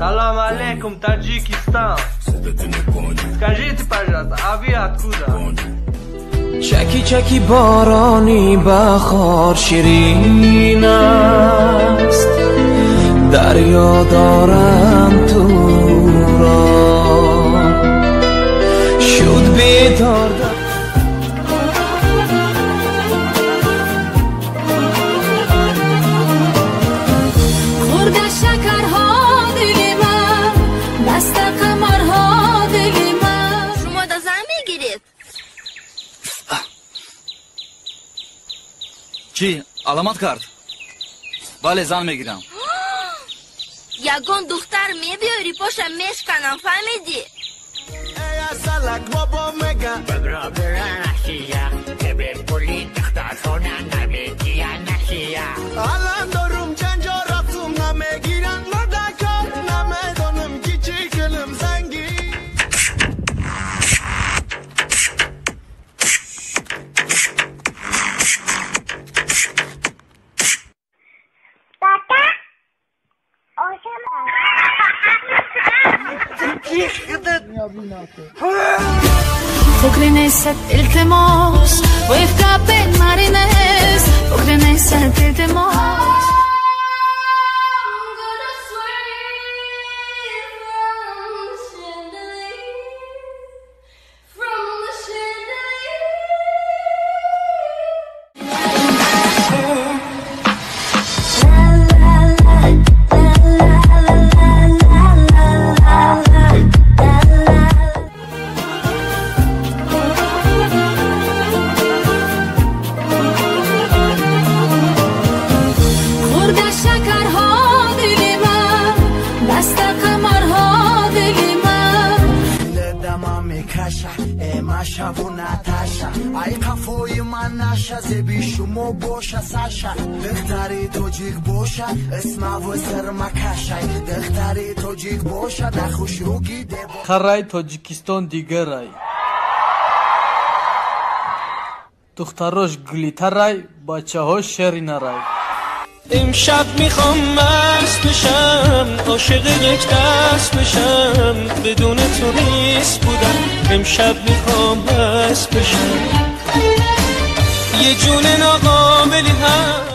Салам алейкум, Таджикистан. Скажите, пожалуйста, а вы откуда? چکی چکی بارانی بخار شیرین است دریا دارم تو را شد بیدار خورده شکرها دلی من دست قمرها دلی من. شما دا زن میگیرید؟ چی؟ علامت کرد؟ بله زن میگیرم. یگان دختر میبیاری پاشم میشکنم فهمیدی؟ سالک بابا مگه ببرا برا نشیه ببر پولی دخترانه نمیگیه نشیه الان دارم چند جا رفتم نمیگیرن مدکار نمیدانم کی چی کلم زنگی فکر نیست التماس وفقا بین مارینس فکر نیست التماس ای کفوی من نشه زبی شما باشه سشه دختری توجیک باشه اسم و سر مکشه دختری توجیک باشه در خوشروگی خرای تاجیکستان دیگر رای دختراش گلیتر بچه ها شرین رای امشب میخوام مست بشم عاشق یک دست بشم بدون تو نیست بودم امشب میخوام مست بشم یه جون ناقابلی هم